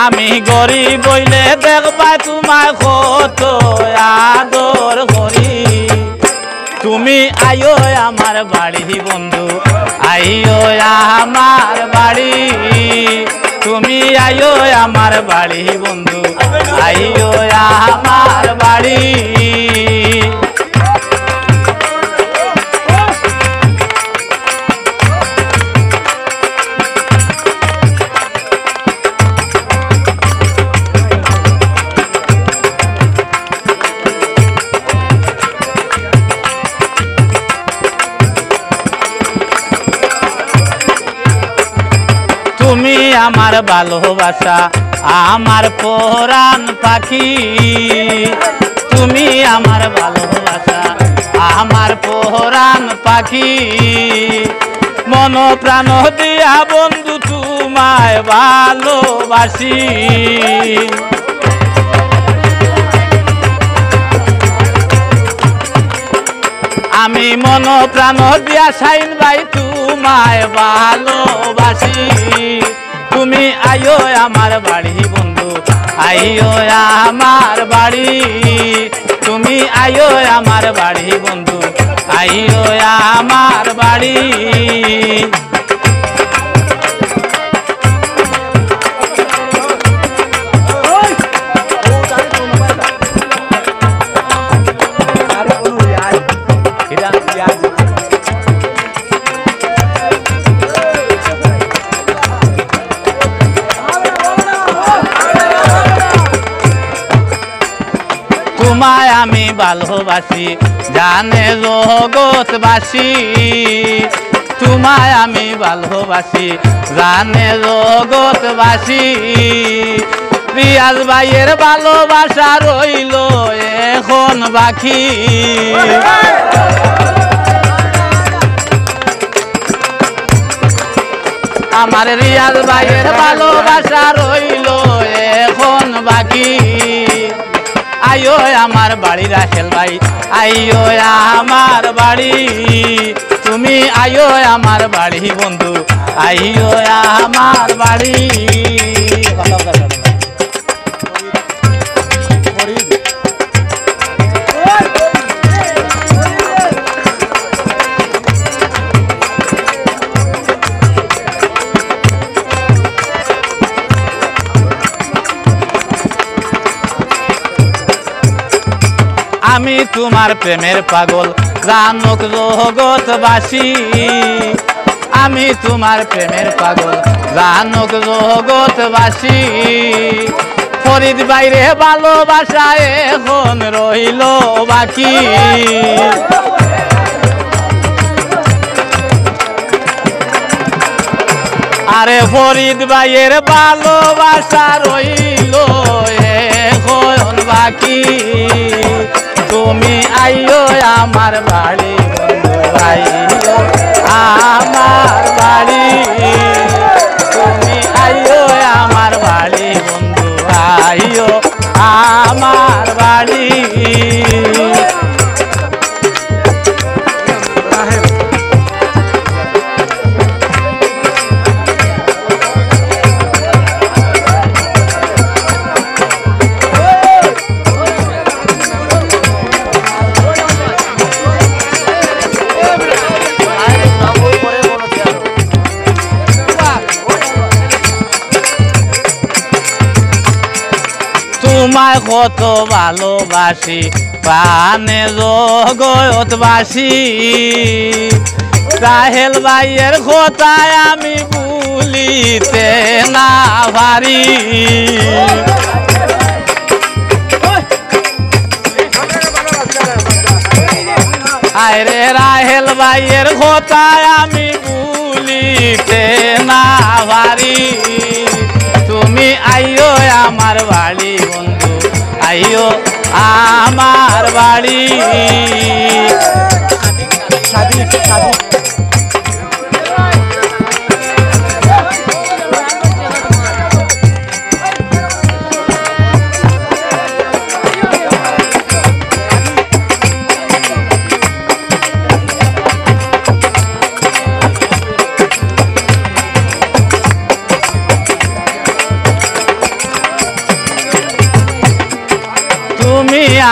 আমি গরিব বইলে দেখবা তোমায় কত আদর করি তুমি আইও আমার বাড়ি বন্ধু আইও আমার বাড়ি তুমি আইও আমার বাড়ি বন্ধু আইও আমার বাড়ি তুমি আমার ভালোবাসা আমার পরাণ পাখি তুমি আমার ভালোবাসা আমার পরাণ পাখি মন প্রাণ দিয়া বন্ধু তোমায় ভালোবাসি আমি মন প্রাণ দিয়া সাইন ভাই তোমায় ভালোবাসি তুমি আইও আমার বাড়ি বন্ধু আইও আমার বাড়ি তুমি আইও আমার বাড়ি বন্ধু আইও আমার বাড়ি তোমায় আমি ভালোবাসি জানে জগৎবাসী তোমায় আমি ভালোবাসি জানে জগৎবাসী রিয়াজ ভাইয়ের ভালোবাসা রইল এখন বাকি আমার রিয়াজ ভাইয়ের ভালোবাসা রইল এখন বাকি আইও আমার বাড়ি রাহেল ভাই আইও আমার বাড়ি তুমি আইও আমার বাড়ি বন্ধু আইও আমার বাড়ি আমি তোমার প্রেমের পাগল জানুক জগৎবাসী আমি তোমার প্রেমের পাগল জানুক জগৎবাসী ফরিদ বাইরে ভালোবাসা এখন রইল বাকি আরে ফরিদ ভাইয়ের ভালোবাসা রইল এখন বাকি তুমি আইও আমার বাড়ি বন্ধু আইও আমার বাড়ি তুমি আইও আমার বাড়ি বন্ধু আইও আমার বাড়ি তোমায় কত ভালোবাসি প্রাণে জগৎবাসী রাহেল ভাইয়ের কথায় আমি ভুলিতে না পারি আরে রাহেল ভাইয়ের কথায় আমি ভুলিতে না পারি তুমি আইও আমার বাড়ি বন্ধু আইও আমার বাড়ি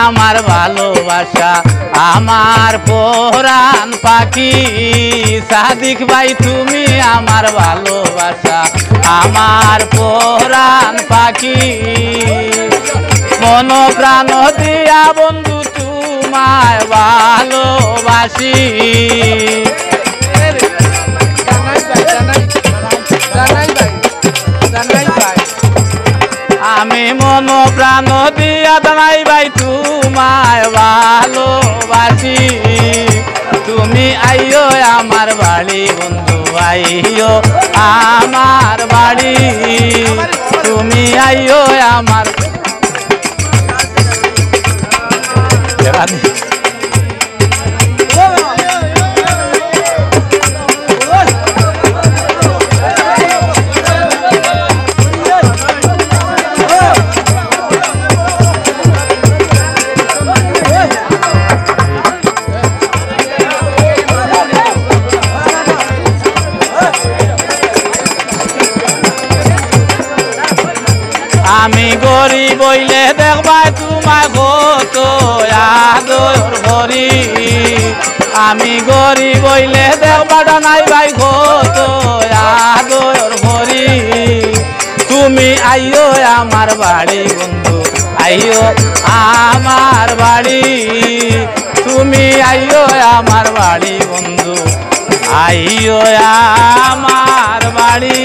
আমার ভালোবাসা আমার পরাণ পাখি সাদিক ভাই তুমি আমার ভালোবাসা আমার পরাণ পাখি মন প্রাণ দিয়া বন্ধু তোমায় ভালোবাসি আমি মন প্রাণ দিয়া দানাই ভাই তোমায় ভালোবাসি তুমি আইও আমার বাড়ি বন্ধু আইও আমার বাড়ি তুমি আইও আমার আমি গরিব বইলে দেখবা তোমার কত আদর করি আমি গরিব বইলে দেখবা নাই ভাই কত আদর করি তুমি আইও আমার বাড়ি বন্ধু আইও আমার বাড়ি তুমি আইও আমার বাড়ি বন্ধু আইও আমার বাড়ি।